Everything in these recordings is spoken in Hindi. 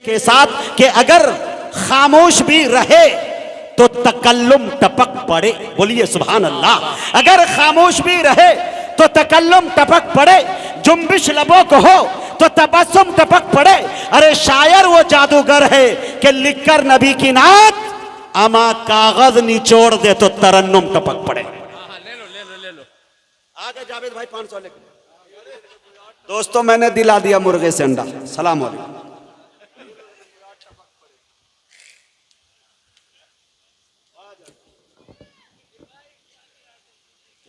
के साथ कि अगर खामोश भी रहे तो तकल्लुम टपक पड़े। बोलिए सुभान अल्लाह। अगर खामोश भी रहे तो तकल्लुम टपक पड़े, जुम्बिश लबों को हो तो तबस्सुम टपक पड़े। अरे शायर वो जादूगर है कि लिखकर नबी की नात अमा कागज निचोड़ दे तो तरन्नुम टपक पड़े। ले लो आगे जावेद भाई 500 लेके। दोस्तों मैंने दिला दिया मुर्गे से अंडा। सलाम वालेकुम।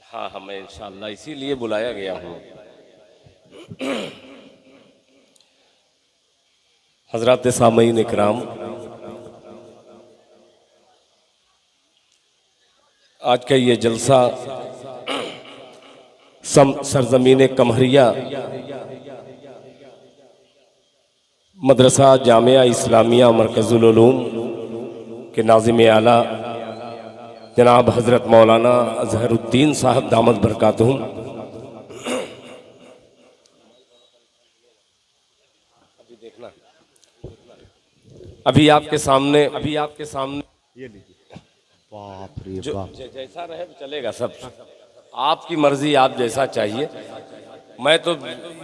हाँ हमें इंशाअल्लाह इसीलिए बुलाया गया हूँ। हजरात सामईन इकराम, आज का ये जलसा सरजमीन कमहरिया मदरसा जामिया इस्लामिया मरकजुल उलूम के नाज़िम आला जनाब हज़रत मौलाना अज़हरुद्दीन साहब दामद बरकातहुम, अभी देखना, अभी आपके सामने ये लीजिए। बाप रे बाप, जैसा रहे चलेगा सब, आपकी मर्जी, आप जैसा चाहिए। मैं तो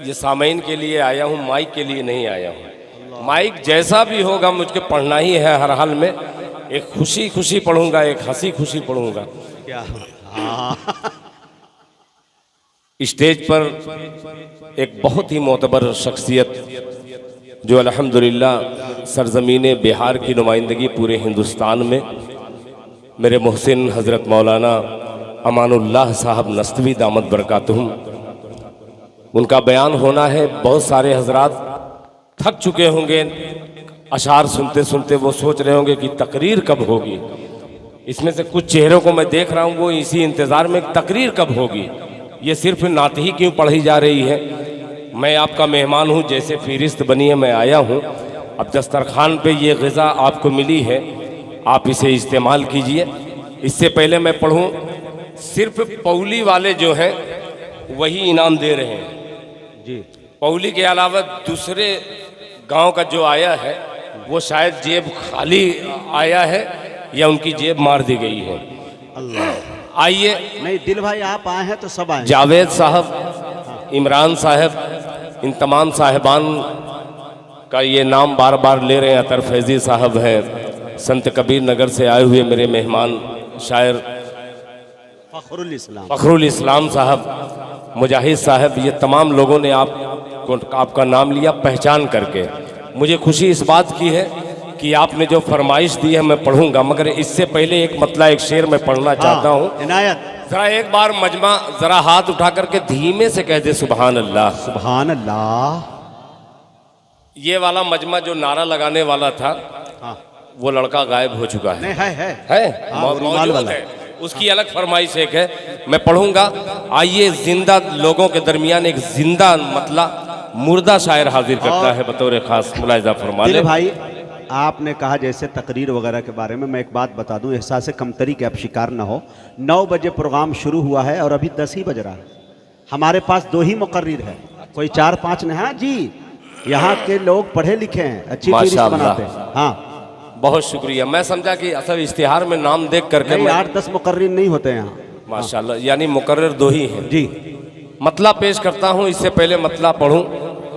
ये सामईन के लिए आया हूँ, माइक के लिए नहीं आया हूँ। माइक जैसा भी होगा मुझको पढ़ना ही है हर हाल में। एक खुशी खुशी पढ़ूंगा, एक हंसी खुशी पढ़ूंगा। क्या स्टेज पर एक बहुत ही मोतबर शख्सियत जो अल्हम्दुलिल्लाह सरजमीन बिहार की नुमाइंदगी पूरे हिंदुस्तान में, मेरे मोहसिन हज़रत मौलाना अमानुल्लाह साहब नस्तवी दामद बरकातहुम, उनका बयान होना है। बहुत सारे हजरात थक चुके होंगे अशार सुनते सुनते, वो सोच रहे होंगे कि तकरीर कब होगी। इसमें से कुछ चेहरों को मैं देख रहा हूँ वो इसी इंतज़ार में तकरीर कब होगी, ये सिर्फ नात ही क्यों पढ़ी जा रही है। मैं आपका मेहमान हूँ, जैसे फहरिस्त बनी है मैं आया हूँ। अब दस्तरखान पे ये ग़िज़ा आपको मिली है, आप इसे इस्तेमाल कीजिए। इससे पहले मैं पढ़ूँ, सिर्फ पौली वाले जो हैं वही इनाम दे रहे हैं जी। पौली के अलावा दूसरे गांव का जो आया है वो शायद जेब खाली आया है या उनकी जेब मार दी गई है। अल्लाह। आइए, नहीं दिल भाई आप आए हैं तो सब आए। जावेद साहब, इमरान साहब, इन तमाम साहिबान का ये नाम बार बार ले रहे हैं। अतर फैज़ी साहब हैं, संत कबीर नगर से आए हुए मेरे मेहमान शायर फ़खरुल इस्लाम साहब, मुजाहिद साहब, ये तमाम लोगों ने आपका नाम लिया पहचान करके। मुझे खुशी इस बात की है कि आपने जो फरमाइश दी है मैं पढ़ूंगा, मगर इससे पहले एक मतला एक शेर मैं पढ़ना चाहता हूँ। इनायत, जरा एक बार मजमा जरा हाथ उठा करके धीमे से कह दे सुभान अल्लाह। सुभान अल्लाह। ये वाला मजमा जो नारा लगाने वाला था, हाँ। वो लड़का गायब हो चुका है। नहीं है? मौजूद है, उसकी अलग फरमाइश एक है, मैं पढ़ूंगा। आइए, जिंदा लोगों के दरमियान एक जिंदा मतला मुर्दा शायर हाजिर करता है बतौर खास, मुलाहिजा फरमा ले। भाई आपने कहा जैसे तकरीर वगैरह के बारे में, मैं एक बात बता दूं, एहसास कमतरी के आप शिकार ना हो। 9 बजे प्रोग्राम शुरू हुआ है और अभी 10 ही बज रहा है। हमारे पास 2 ही मुकर्रिर है, कोई 4-5 नहीं। हाँ जी, यहाँ के लोग पढ़े लिखे हैं, अच्छी चीज बनाते हैं। हाँ, बहुत शुक्रिया। मैं समझा कि असल इश्तिहार में नाम देख करके 8-10 मुकर्रिर नहीं होते यहाँ माशाल्लाह, यानी मुकर्रिर 2 ही हैं जी। मतला पेश करता हूँ। इससे पहले मतला पढ़ूँ,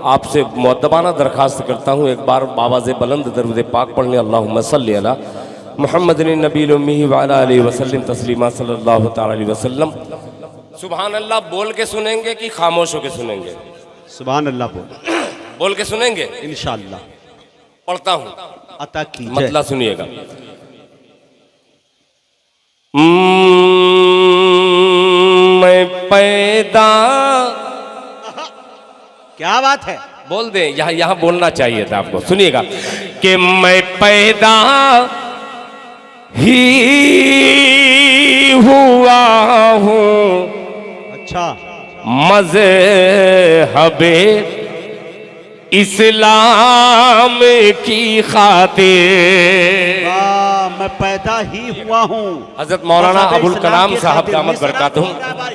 आपसे मुअद्दबाना दरखास्त करता हूँ, एक बार बावाज़े बुलंद दरूद पाक पढ़ लें। अल्लाहुम्मा सल्ली अला मुहम्मदिन नबील उम्मी व अला आलिहि वसल्लम तस्लीमा सल्लल्लाहु तआला अलैहि वसल्लम। सुभान अल्लाह बोल के सुनेंगे कि खामोश होकर सुनेंगे? सुभान अल्लाह बोल के सुनेंगे इंशाअल्लाह। पढ़ता हूँ, अता कीजिए। मतला सुनिएगा। मैं पैदा, क्या बात है, बोल दे, यहाँ बोलना चाहिए था आपको। सुनिएगा कि मैं पैदा ही हुआ हूँ अच्छा मज़हबे इस्लाम की खातिर। मैं पैदा ही हुआ हूँ। हजरत मौलाना अबुल कलाम साहब दामद बरकातहू,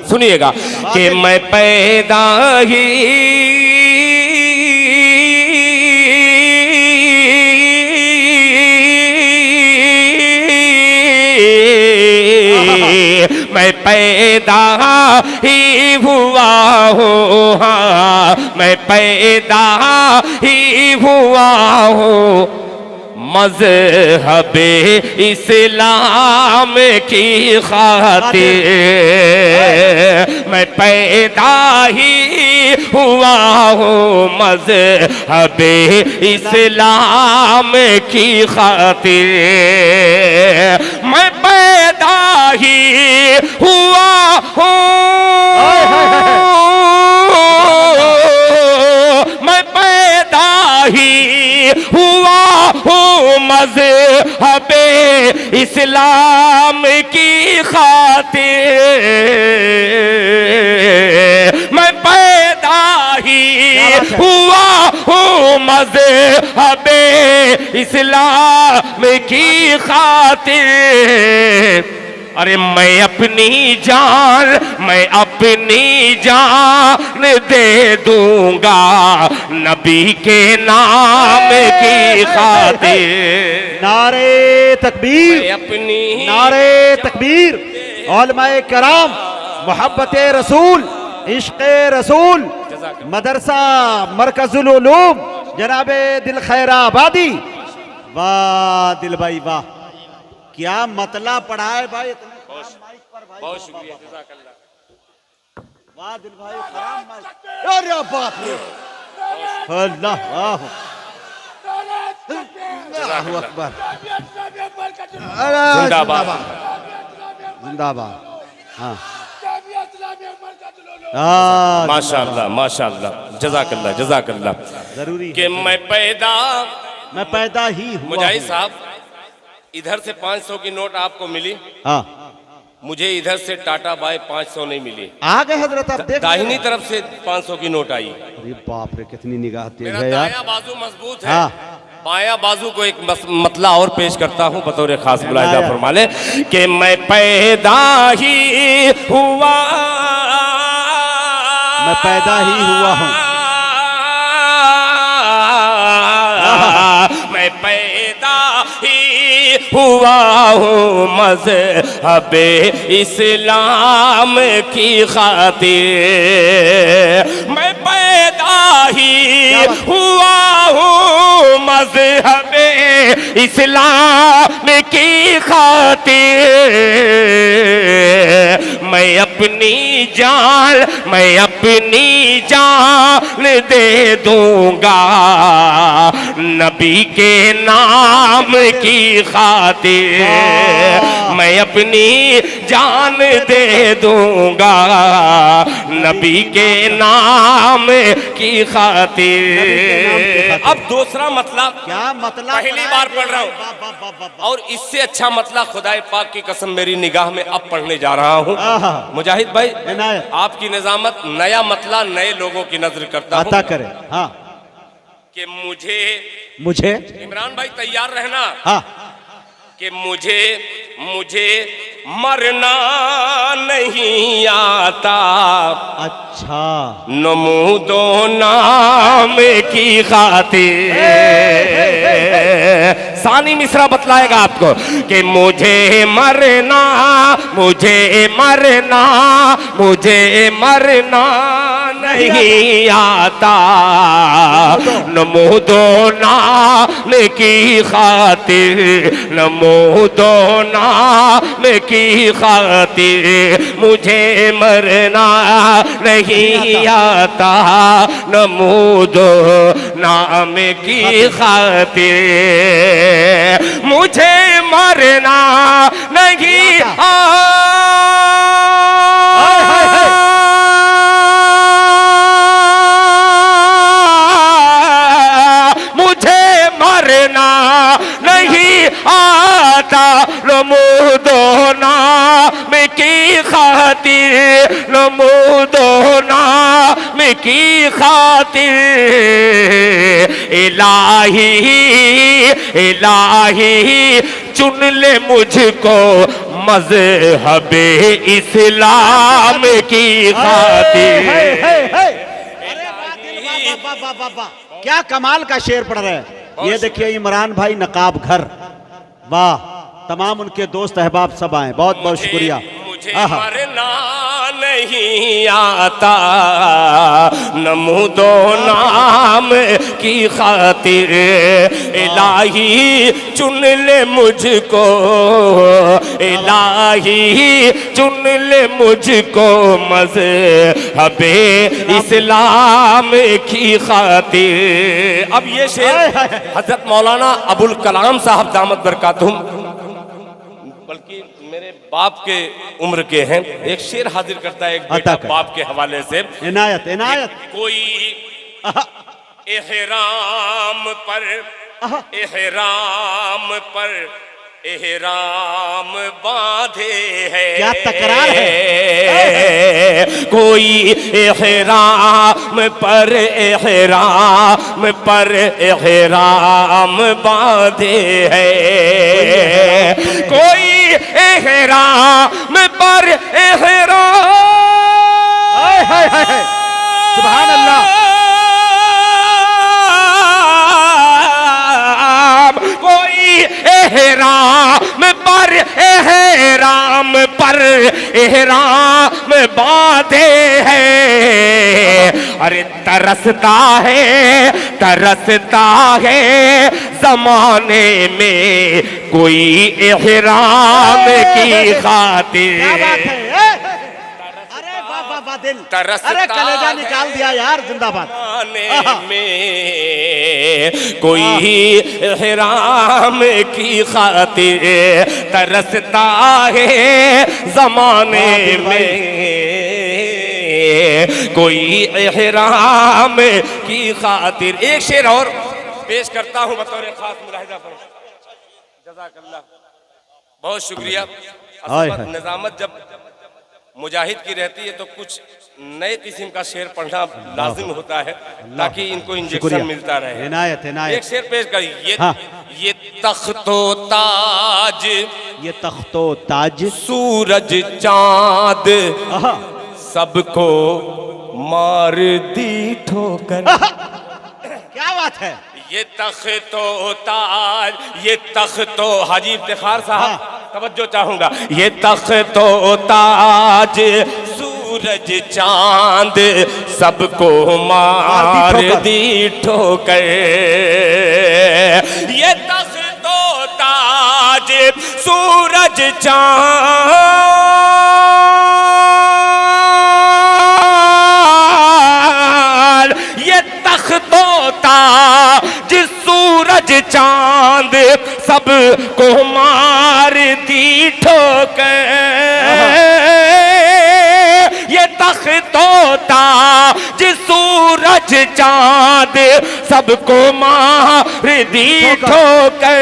सुनिएगा कि मैं पैदा ही मैं पैदा ही हुआ हूँ, हाँ मैं पैदा ही हुआ हूँ मज़हबे इस्लाम की खातिर। मैं पैदा ही हुआ हूँ मज़हबे इस्लाम की खातिर। मैं पैदा ही हुआ हूँ, मैं पैदा ही हुआ हूँ मज़हबे इस्लाम की खातिर। मैं पैदा ही हुआ हूँ मज़हबे इस्लाम की खातिर। अरे मैं अपनी जान दे दूंगा नबी के नाम की खातिर। नारे तकबीर, मैं अपनी नारे तकबीर। उलमाए कराम, मोहब्बत रसूल, इश्क़ रसूल, मदरसा मरकजुल उलूम जनाबे दिल खैराबादी। वाह दिल भाई वाह, क्या मतला पढ़ा है भाई, इतने माइक पर भाई। बहुत शुक्रिया, जज़ाकल्लाह। वाह दिल भाई, खराम माइक। अरे बाप रे, अल्लाह अल्लाहु अकबर। जिंदाबाद जिंदाबाद। हाँ माशाअल्लाह माशाअल्लाह, जज़ाकल्लाह जज़ाकल्लाह। जरूरी कि मैं पैदा ही हुआ मुजाहिद हूँ। साहब, इधर से 500 की नोट आपको मिली, हाँ मुझे इधर से टाटा बाय 500 नहीं मिली। आ गए हजरत, आप देख दाहिनी तरफ से 500 की नोट आई। अरे बाप रे, कितनी निगाह तेज मेरा है यार। दायां बाजू मजबूत है, हाँ। बायां बाजू को एक मतला और पेश करता हूं बतौर खास मुलाहिजा फरमा ले कि मैं पैदा ही हुआ, मैं पैदा ही हुआ हूँ, मैं पैदा ही हुआ हूँ मज़हबे इस्लाम की खातिर। मैं पैदा ही हुआ हूँ मज़हबे इस्लाम की खातिर। मैं अपनी जान दे दूंगा नबी के नाम की खातिर। मैं अपनी जान दे दूंगा नबी के नाम की खातिर। अब दूसरा मतलब, क्या मतलब पहली बार पढ़ रहा हूँ और इससे अच्छा मतलब खुदाए पाक की कसम मेरी निगाह में अब पढ़ने जा रहा हूँ। मुजाहिद भाई, आपकी निजामत नया मतला नए लोगों की नजर करता हूँ। अता करे। हाँ कि मुझे इमरान भाई तैयार रहना। हाँ कि मुझे मरना नहीं आता। अच्छा, नमूदो नाम की खातिर। सानी मिश्रा बतलाएगा आपको कि मुझे मरना नहीं आता। नमूदो नाम की खातिर, नमूदो नाम की खातिर मुझे मरना नहीं आता। नमूदो नाम की खातिर मुझे मरना नहीं मुझे मरना नहीं आता। नमूदो नाम की खातिर, नमूदो नाम की खातिर इलाही चुन ले मुझको मज़हबे इस्लाम की खातिर। क्या कमाल का शेर पढ़ रहे हैं। ये देखिए इमरान भाई नकाब घर, वाह। तमाम उनके दोस्त अहबाब सब आए, बहुत बहुत शुक्रिया। मुझे मरना नहीं आता, नमूदो नाम की खातिर इलाही चुन ले मुझको, इलाही चुन ले मुझको मज़हबे इस्लाम की खातिर। अब ये शेर हजरत मौलाना अबुल कलाम साहब दामत बरकातुहुम, बल्कि मेरे बाप के उम्र के हैं, एक शेर हाजिर करता है एक बेटा बाप के हवाले से। इनायत इनायत। कोई एहराम पर एहराम बांधे है, क्या तकरार है। कोई एहराम पर एहराम बांधे है, कोई एहराम पर एहराम, सुभान अल्लाह। एहराम बांधे है। अरे तरसता है जमाने में कोई एहराम की खातिर। क्या बात है। अरे वाह वाह वाह दिल, अरे कलेजा निकाल दिया यार, जिंदाबाद। में कोई एहराम की खातिर तरसता है जमाने में, कोई एहराम की खातिर। एक शेर और पेश करता हूं बतौर खास मुलाहिजा पर। जज़ाकल्लाह, बहुत शुक्रिया। निजामत जब मुजाहिद की रहती है तो कुछ नए किस्म का शेर पढ़ना लाजिम होता है ताकि इनको इंजेक्शन मिलता रहे। इनायत इनायत। एक शेर पेश करिए। ये तख्तो ताज, ये तख्तो ताज सूरज चांद सबको मार दी ठोकर। क्या बात है। ये तख्तो ताज, ये तख्तो, हाजी इफ्तिखार साहब तवज्जो चाहूंगा। ये तख्तो ताज सूरज चांद सबको मार दी ठोकर। ये तख्तो ताज सूरज चांद, ये तख्तो ताज सूरज चांद सबको मार दी ठोकर। ये तख्तो ताज सूरज चांद सबको मार दी ठोकर।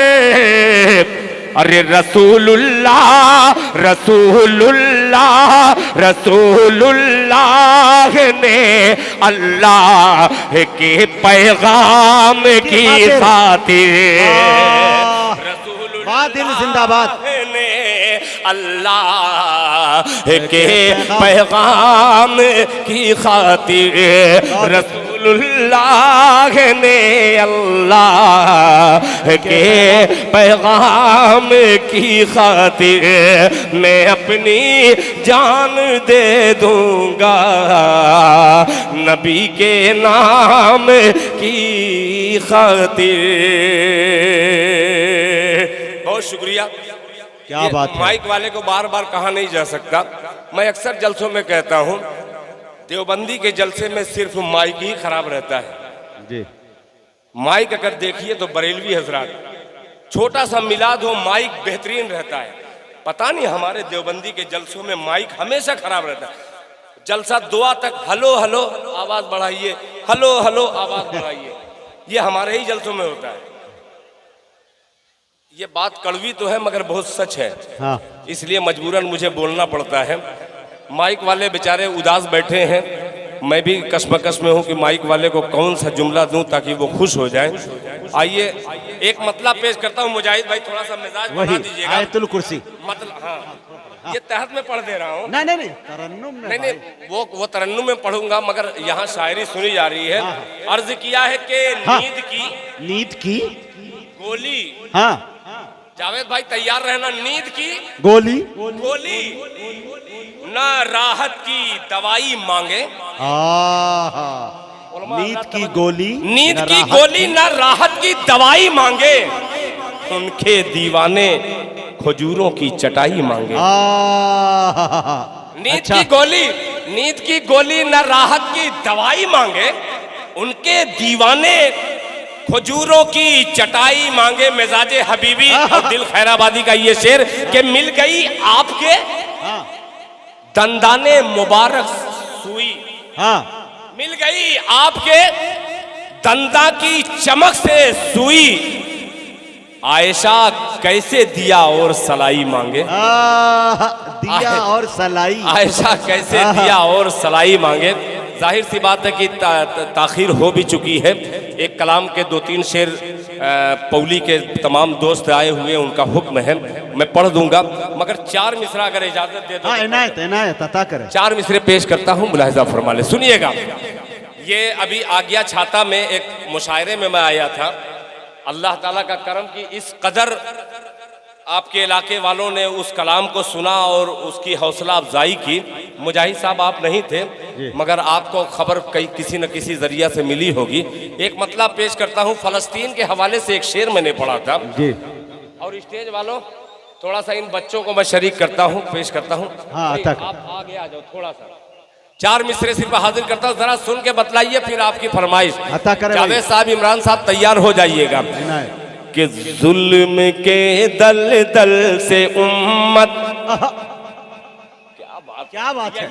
अरे रसूलुल्लाह रसूलुल्लाह रसूलुल्लाह ने अल्लाह के पैगाम की खातिर, दिल जिंदाबाद, ने अल्लाह के पैगाम की खातिर, रसूलुल्लाह ने अल्लाह के पैगाम की खातिर मैं अपनी जान दे दूंगा नबी के नाम की खातिर। बहुत शुक्रिया। क्या बात है। माइक वाले को बार बार कहा नहीं जा सकता। मैं अक्सर जलसों में कहता हूं देवबंदी के जलसे में सिर्फ माइक ही खराब रहता है जी। माइक अगर देखिए तो बरेलवी हजरात छोटा सा मिलाद हो माइक बेहतरीन रहता है। पता नहीं हमारे देवबंदी के जलसों में माइक हमेशा खराब रहता है। जलसा दुआ तक हलो हलो आवाज बढ़ाइए, हलो हलो आवाज बढ़ाइए, ये हमारे ही जलसों में होता है। ये बात कड़वी तो है मगर बहुत सच है। हाँ। इसलिए मजबूरन मुझे बोलना पड़ता है। माइक वाले बेचारे उदास बैठे हैं, मैं भी कश्मकश में हूं कि माइक वाले को कौन सा जुमला दूं ताकि वो खुश हो जाए। आइए एक मतलब पेश करता हूं। मुजाहिद भाई थोड़ा सा मिजाज बना दीजिएगा। आयतुल कुर्सी मतलब हाँ ये तहत में पढ़ दे रहा हूँ। नहीं तरन्नुम में नहीं वो तरन्नुम में पढ़ूंगा मगर यहाँ शायरी सुनी जा रही है। अर्ज किया है कि नींद की नींद की गोली हाँ जावेद भाई तैयार रहना। नींद की गोली गोली ना राहत की दवाई मांगे। नींद की गोली, नींद की गोली ना राहत की दवाई मांगे, उनके दीवाने खजूरों की चटाई मांगे। नींद की गोली, नींद की गोली ना राहत की दवाई मांगे, उनके दीवाने खजूरों की चटाई मांगे। मिजाजे हबीबी और दिल खैराबादी का ये शेर कि मिल गई आपके दंदाने मुबारक सुई, मिल गई आपके दंदा की चमक से सुई, आयशा कैसे दिया और सलाई मांगे। दिया और सलाई, आयशा कैसे दिया और सलाई मांगे। जाहिर सी बात है कि ताखीर हो भी चुकी है। एक कलाम के 2-3 शेर पौली के तमाम दोस्त आए हुए, उनका हुक्म है, मैं पढ़ दूंगा, मगर 4 मिसरा अगर इजाजत दे दो। इनायत इनायत अता करें। 4 मिसरे पेश करता हूँ, मुलाहिजा फरमा ले, सुनिएगा। ये अभी आज्ञा छाता में एक मुशायरे में मैं आया था। अल्लाह ताला का करम की इस कदर आपके इलाके वालों ने उस कलाम को सुना और उसकी हौसला अफजाई की। मुजाहिद साहब आप नहीं थे, मगर आपको खबर कई किसी न किसी जरिया से मिली होगी। एक मतलब पेश करता हूँ, फलस्तीन के हवाले से एक शेर मैंने पढ़ा था। और स्टेज वालों थोड़ा सा इन बच्चों को मैं शरीक करता हूँ, पेश करता हूँ। आप आगे आ जाओ थोड़ा सा। 4 मिसरे सिर्फ हाजिर करता हूँ, जरा सुन के बतलाइए, फिर आपकी फरमाइश। जावेद साहब, इमरान साहब तैयार हो जाइएगा। कि जुल्म के दल दल से उम्मत, क्या बात है,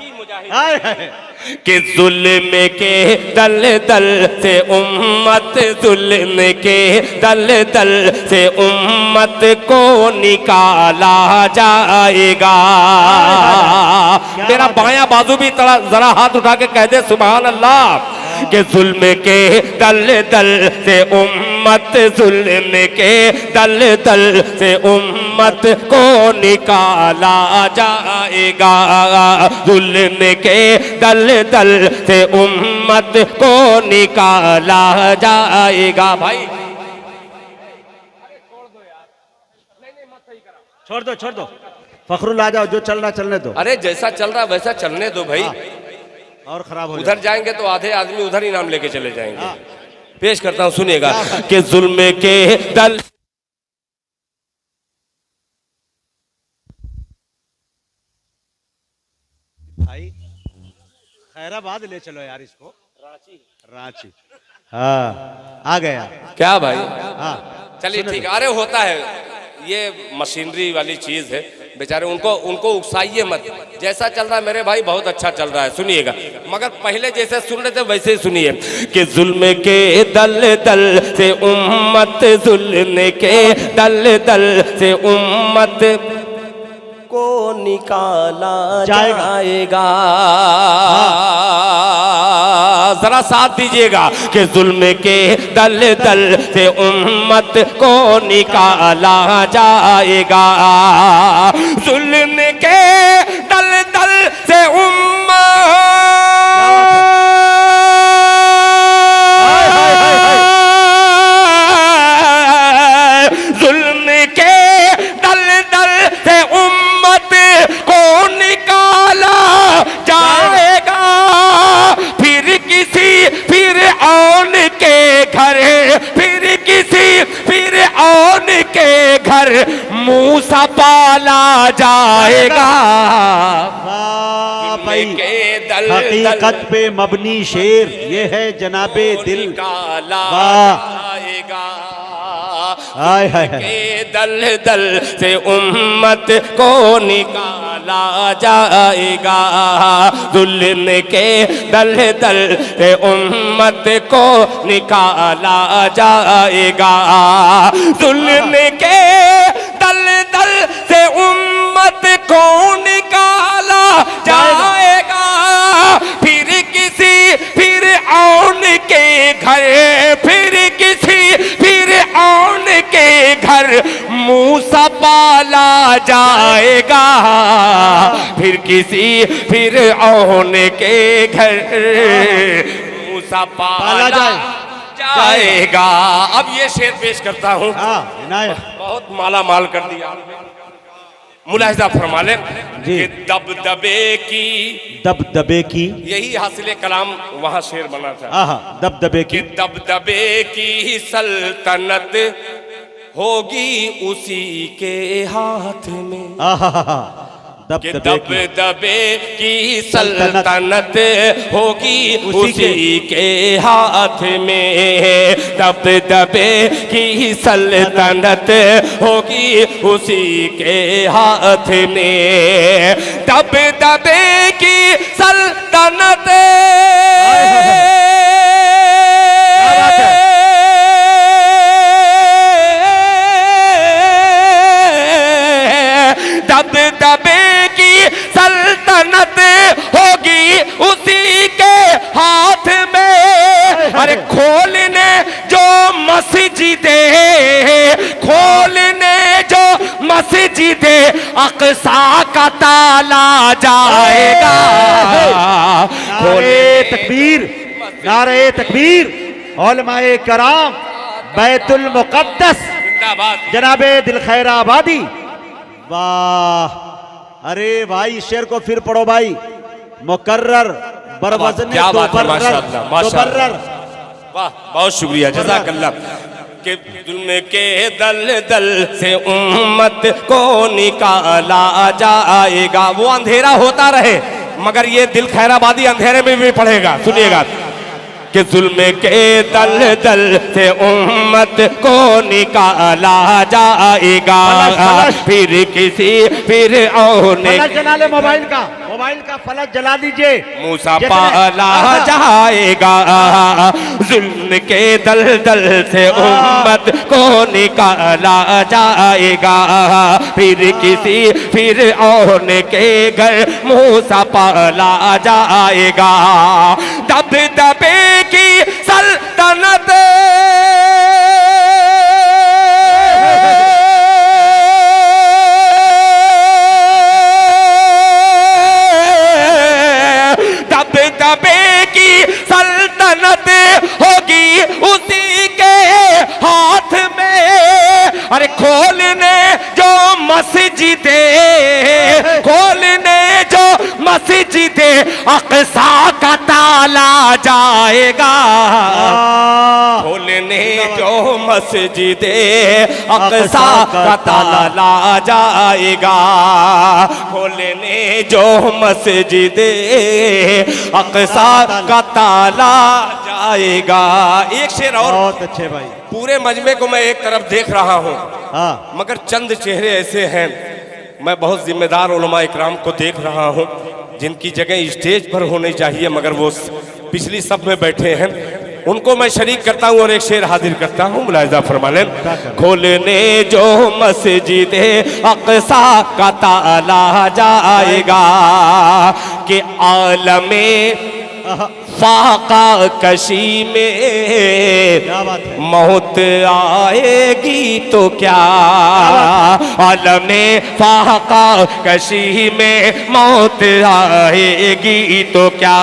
कि जुल्म के दल दल से उम्मत, जुल्म के दल दल से उम्मत को निकाला जाएगा। मेरा बायां बाजू भी जरा हाथ उठा के कह दे सुभान अल्लाह। कि जुल्म के दल दल से उम्मत, जुल्म के दल दल से उम्मत को निकाला जाएगा। जुल्म के दल दल से उम्मत को निकाला जाएगा। भाई छोड़ दो फखरुल, आ जाओ, जो चल रहा चलने दो। अरे जैसा चल रहा वैसा चलने दो भाई, और खराब हो उधर जाएंगे तो आधे आदमी उधर ही नाम लेके चले जाएंगे। पेश करता हूं, सुनिएगा। कि जुल्म के दल, भाई खैराबाद ले चलो यार इसको, रांची। हाँ आ गया क्या भाई? हाँ चलिए ठीक है। अरे होता है, ये मशीनरी वाली चीज है, बेचारे उनको उकसाइए मत। जैसा चल रहा है मेरे भाई, बहुत अच्छा चल रहा है, सुनिएगा। मगर पहले जैसे सुन रहे थे वैसे ही सुनिए। कि जुल्म के दल दल से उम्मत, जुल्म के दल दल से उम्मत को निकाला जाएगा। जरा साथ दीजिएगा। कि जुल्म के दल दल से उम्मत को निकाला जाएगा। जुल्म के दल दल से उम्मत, जुल्म के दल दल से उम्मत को निकाला जाएगा। फिर किसी फिर औन के घर, फिर किसी फिर औन के घर मूसा पाला जाएगा। हकीकत पे मबनी शेर ये है जनाबे दिल, निकाला जाएगा। हाय हाय के दल दल से उम्मत को निकाला जाएगा। जुल्म के दल दल से उम्मत को निकाला जाएगा। जुल्म के दल दल से उम्मत को निकाला जाएगा। फिर किसी फिर औन के घर, फिर किसी फिर औन के घर मूसा पाला जाएगा। फिर किसी फिर औन के घर मूसा पाला जाएगा। अब ये शेर पेश करता हूँ। इनायत बहुत माला माल कर दिया। मुलाहिजा फरमा लें जी। कि दबदबे की, दबदबे की, यही हासिल कलाम वहां शेर बना था। आहा, दबदबे कि की, दबदबे की सल्तनत होगी उसी के हाथ में। आहा, कि दबदबे की, दबदबे की सल्तनत होगी उसी के हाथ में। दबदबे की सल्तनत होगी उसी के हाथ में। दबदबे की सल्तनत दबदबे की सल्तनत होगी उसी के हाथ में। अरे खोलने जो मस्जिदें, खोलने जो मस्जिदें अक़सा का ताला जाएगा। नारे तकबीर, नारे तकबीर। उलमाए कराम, बैतुल मुक़द्दस, जनाबे दिल खैराबादी। वाह, अरे भाई शेर को फिर पढ़ो भाई। मुकर्रर बरवज़न क्या बात है, माशाअल्लाह, माशाअल्लाह। मुकर्रर। वाह, बहुत शुक्रिया, जज़ाकल्लाह। कि जुल्म के दलदल से उम्मत को निकाला जाएगा। वो अंधेरा होता रहे मगर ये दिल खैराबादी अंधेरे में भी पढ़ेगा। सुनिएगा कि जुल्म के दलदल से उम्मत को निकाला जाएगा। फिर किसी फिर औने फलक जला ले मोबाइल का फलक जला दीजिए। मूसा पाला जाएगा। जुल्म के दलदल से उम्मत को निकाला जाएगा। फिर किसी फिर औने के घर मूसा पाला जाएगा। दबदबे की सल्तनत दबदबे की सल्तनत होगी उसी के हाथ में। अरे खोलने जो मस्जिदें, खोलने जो मस्जिदें अक़सा का ताला जाएगा। खोलने जो मस्जिदें अक़सा का ताला जाएगा। खोलने जो मस्जिदें अक़सा का ताला जाएगा। एक शेर और। बहुत अच्छे भाई। पूरे मजमे को मैं एक तरफ देख रहा हूँ हाँ, मगर चंद चेहरे ऐसे हैं, मैं बहुत जिम्मेदार उलमा इकराम को देख रहा हूँ जिनकी जगह स्टेज पर होनी चाहिए मगर वो पिछली सब में बैठे हैं। उनको मैं शरीक करता हूँ और एक शेर हाजिर करता हूँ। मुलाहिजा फरमा लें। खोलने जो मस्जिद अक़सा का ताला जाएगा कि आलमे फाका कशी में मौत आएगी तो क्या। आलमे फाका कशी में मौत आएगी तो क्या।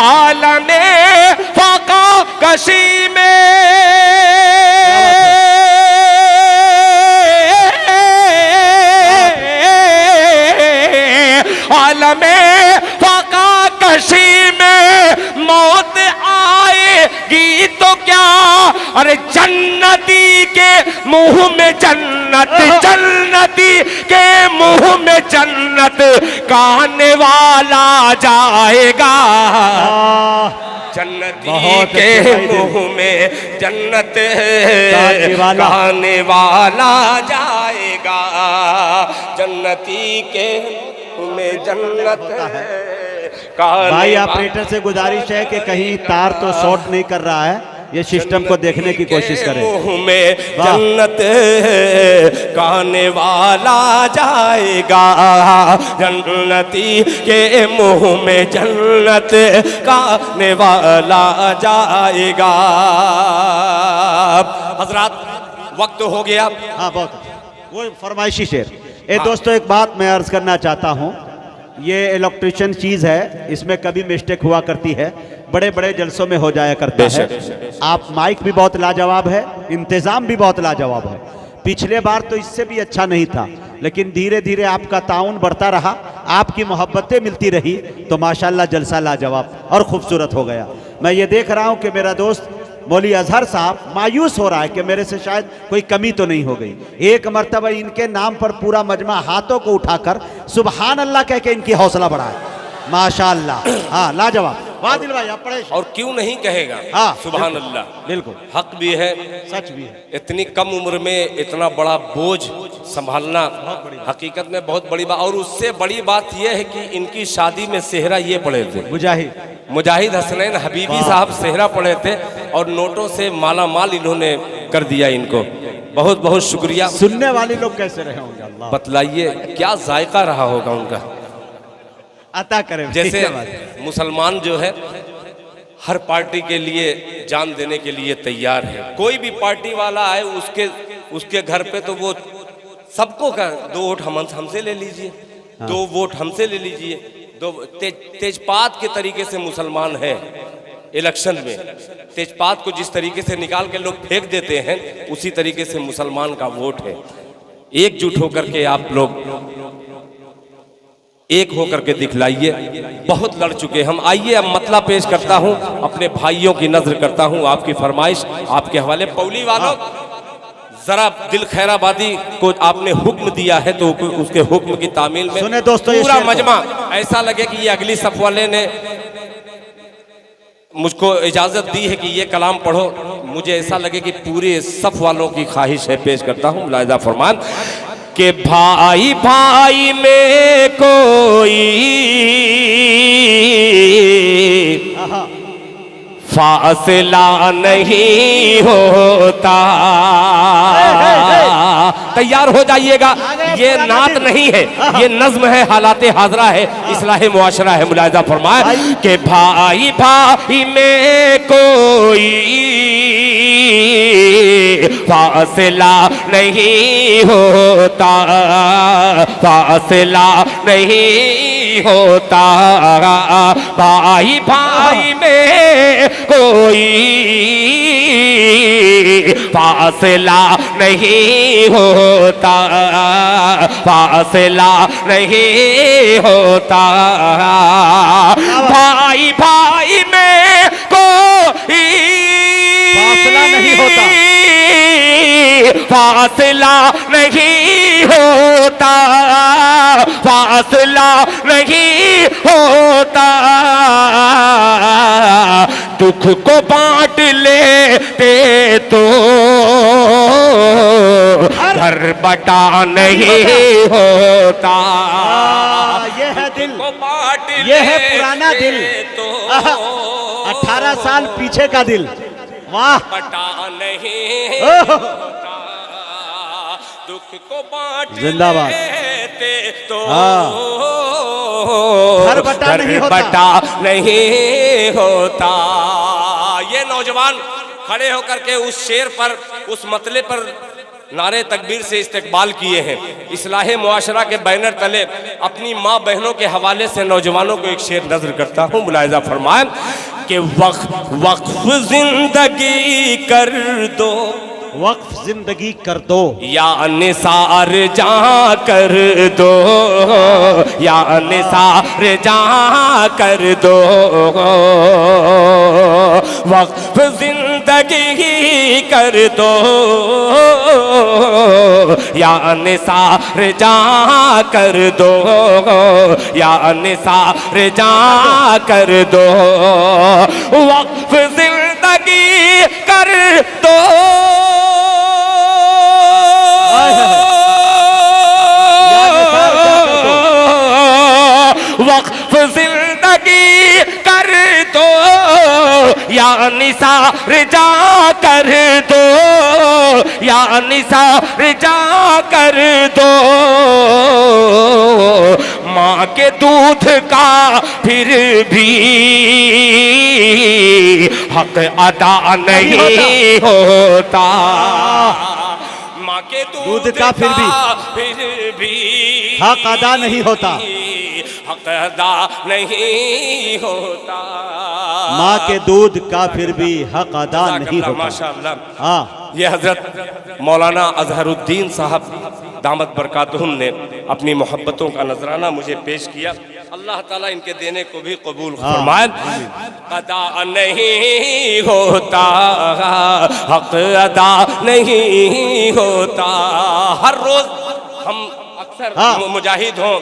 आलमे फाका कशी में आलमे फाका कशी में मौत आएगी तो क्या। अरे जन्नती के मुंह में जन्नत, जन्नती के मुंह में जन्नत कहने वाला जाएगा। जन्नती के मुंह में जन्नत कहने वाला जाएगा। जन्नती के मुंह में जन्नत भाई ऑपरेटर से गुजारिश है कि कहीं तार तो शॉर्ट नहीं कर रहा है, ये सिस्टम को देखने की कोशिश करें। मुंह में जन्नत कहने वाला जाएगा। जन्नती के मुंह में जन्नत कहने वाला जाएगा। हजरात वक्त हो गया। हाँ बहुत, वो फरमाइशी शेर। दोस्तों एक बात मैं अर्ज करना चाहता हूँ, ये इलेक्ट्रिशियन चीज़ है, इसमें कभी मिस्टेक हुआ करती है, बड़े बड़े जलसों में हो जाया करता है। आप माइक भी बहुत लाजवाब है, इंतज़ाम भी बहुत लाजवाब है, पिछले बार तो इससे भी अच्छा नहीं था, लेकिन धीरे धीरे आपका ताउन बढ़ता रहा, आपकी मोहब्बतें मिलती रही, तो माशाल्लाह जलसा लाजवाब और खूबसूरत हो गया। मैं ये देख रहा हूँ कि मेरा दोस्त मौली अजहर साहब मायूस हो रहा है कि मेरे से शायद कोई कमी तो नहीं हो गई। एक मर्तबा इनके नाम पर पूरा मजमा हाथों को उठाकर सुबहान अल्लाह कह के इनकी हौसला बढ़ाए। माशाअल्लाह, हाँ लाजवाब। वादिल भाई आप पढ़े। और क्यों नहीं कहेगा, हाँ सुभान अल्लाह, बिल्कुल हक भी है, सच भी है। इतनी कम उम्र में इतना बड़ा बोझ संभालना हकीकत में बहुत बड़ी बात। और उससे बड़ी बात यह है कि इनकी शादी में सेहरा ये पड़े थे, मुजाहिद हसनैन हबीबी साहब सेहरा पड़े थे, और नोटों से माला माल इन्होंने कर दिया इनको। बहुत बहुत शुक्रिया। सुनने वाले लोग कैसे रहे होंगे, अल्लाह बतलाइए क्या जायका रहा होगा उनका। अता करे। जैसे मुसलमान जो है हर पार्टी के लिए जान देने के लिए तैयार है। कोई भी पार्टी वाला आए उसके घर पे तो वो सबको का 2 वोट हमसे ले लीजिए, 2 वोट हमसे ले लीजिए। तेजपात के तरीके से मुसलमान है। इलेक्शन में तेजपात को जिस तरीके से निकाल के लोग फेंक देते हैं, उसी तरीके से मुसलमान का वोट है। एकजुट होकर के आप लोग एक होकर के दिखलाइए। बहुत लड़ चुके हम। आइए अब मतला पेश करता हूं, अपने भाइयों की नजर करता हूं, आपकी फरमाइश आपके हवाले। पौली वालों, जरा दिल खैराबादी को आपने हुक्म दिया है तो उसके हुक्म की तामील में सुने दोस्तों, पूरा मजमा ऐसा लगे कि ये अगली सफ वाले ने मुझको इजाजत दी है कि ये कलाम पढ़ो, मुझे ऐसा लगे कि पूरे सफ वालों की ख्वाहिश है। पेश करता हूं मुलाहिजा फरमान कि भाई भाई में कोई फासला नहीं होता। तैयार हो जाइएगा, ये नात नहीं है, ये नज्म है, हालाते हाजरा है, इस्लाह मुआशरा है। मुलाहिजा फरमाए कि भाई भाई में कोई फासला नहीं होता, फासला नहीं होता। भाई भाई में कोई फासला नहीं होता, फासला नहीं होता। भाई भाई में कोई फासला नहीं होता, फासला नहीं होता, फासला नहीं होता। दुख को बांट लेते तो घर बटा नहीं होता। ये है दिल, को बांट ये है पुराना दिल, तो 18 साल पीछे का दिल। वाह, बटा नहीं होता। दुख को बांट जिंदाबाद। लेते तो घर बटा नहीं होता, बटा नहीं होता। ये नौजवान खड़े होकर के उस शेर पर, उस मतले पर नारे तकबीर से इस्तकबाल किए हैं। इस्लाह मुआशरा के बैनर तले अपनी माँ बहनों के हवाले से नौजवानों को एक शेर नजर करता हूँ। मुलाहिजा फरमाएं कि वक्फ जिंदगी कर दो, वक्फ जिंदगी कर दो, या निसार जहाँ कर दो, या निसार जहाँ कर दो। वक्फ जिंदगी कर दो, या निसार जहाँ कर दो, या निसार जहाँ कर दो। वक्फ जिंदगी कर दो, वक्फ जिंदगी कर दो, या निसार जा कर दो, या निसार जा कर दो। माँ के दूध का फिर भी हक अदा नहीं होता। माँ के दूध का फिर भी हक अदा नहीं होता, हक अदा नहीं होता। माँ के दूध का फिर भी हक अदा नहीं होता। माशाअल्लाह। हाँ, ये हजरत मौलाना अजहरुद्दीन साहब दामत बरकातुहुम ने अपनी मोहब्बतों का नजराना मुझे पेश किया। अल्लाह ताला इनके देने को भी कबूल फरमाए। अदा नहीं होता, हक अदा नहीं होता। हर रोज हम अक्सर मुजाहिद हों,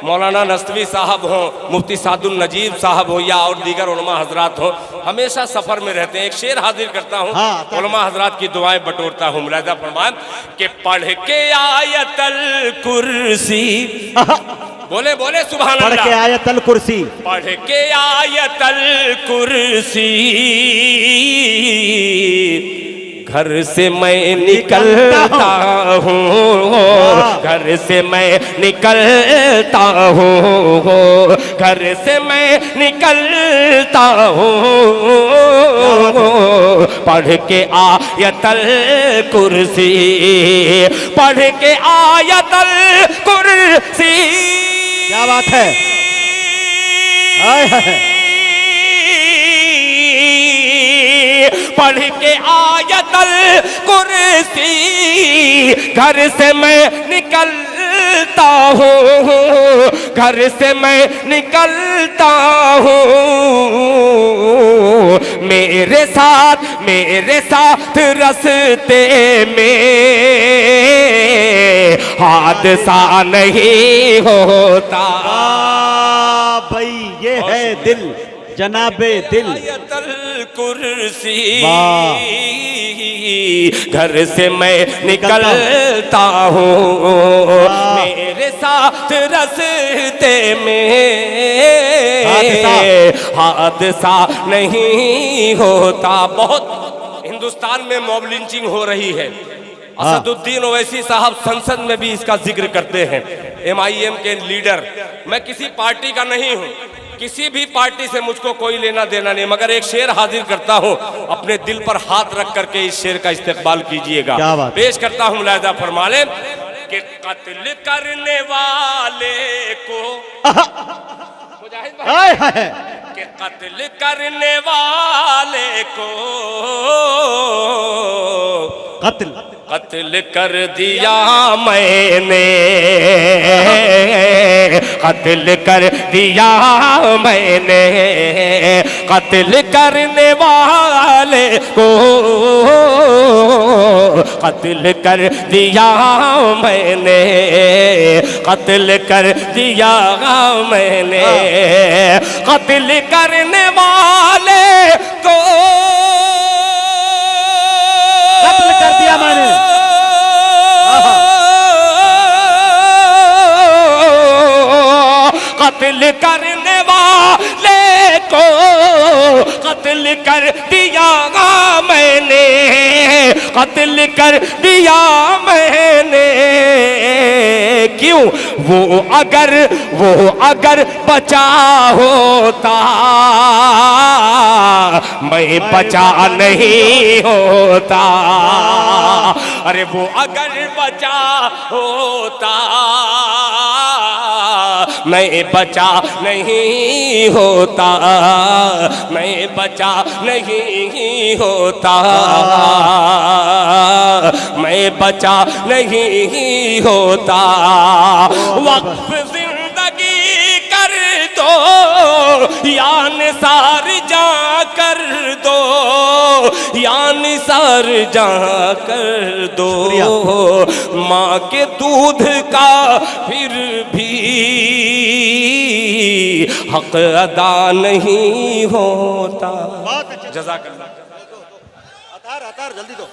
मौलाना नस्तवी साहब हों, मुफ्ती सादुल नजीब साहब हो या और दीगर उलमा हजरात हों, हमेशा सफर में रहते हैं। एक शेर हाजिर करता हूँ, उलमा हजरात की दुआएं बटोरता हूँ। मुलाहिजा फरमाएं कि पढ़ के आयतल कुर्सी, बोले बोले सुभान अल्लाह। पढ़ के आयतल कुर्सी, पढ़ के आयतल कुर्सी, घर से मैं निकलता हूँ, घर से मैं निकलता हूँ, घर से मैं निकलता हूँ। पढ़ के आयतल कुर्सी, पढ़ के आयतल कुर्सी। क्या बात है, पढ़ के आयतल कुर्सी, घर से मैं निकलता हूँ, घर से मैं निकलता हूँ। मेरे साथ रास्ते में हादसा नहीं होता। भाई ये है दिल, जनाबे दिल। आयतल कुर्सी, घर से मैं निकलता हूँ, मेरे साथ रास्ते में हादसा नहीं होता। बहुत हिंदुस्तान में मॉब लिंचिंग हो रही है। असदुद्दीन ओवैसी साहब संसद में भी इसका जिक्र करते हैं। MIM के लीडर, मैं किसी पार्टी का नहीं हूँ, किसी भी पार्टी से मुझको कोई लेना देना नहीं, मगर एक शेर हाजिर करता हूँ, अपने दिल पर हाथ रख करके इस शेर का इस्तेमाल कीजिएगा। पेश करता हूँ, मुलाहिजा फरमा लें कि कत्ल करने वाले को कि कत्ल करने वाले को कत्ल कर दिया मैंने, कत्ल कर दिया मैंने, कत्ल करने वाले को कत्ल कर दिया मैंने, कत्ल कर दिया मैंने, कत्ल करने वाले को कत्ल कर दिया मैंने। कत्ल करने वाले को कत्ल कर दिया मैंने, कत्ल कर दिया मैंने। क्यों? वो अगर बचा होता, मैं बचा नहीं होता। अरे वो अगर बचा होता, मैं बचा नहीं होता, मैं बचा नहीं होता, मैं बचा नहीं होता। वक्फ जिंदगी कर दो या निसार जा कर दो, या निसार जा कर दो। माँ के दूध का फिर भी हक अदा नहीं होता। जज़ाकल्लाह। अतार जल्दी दो।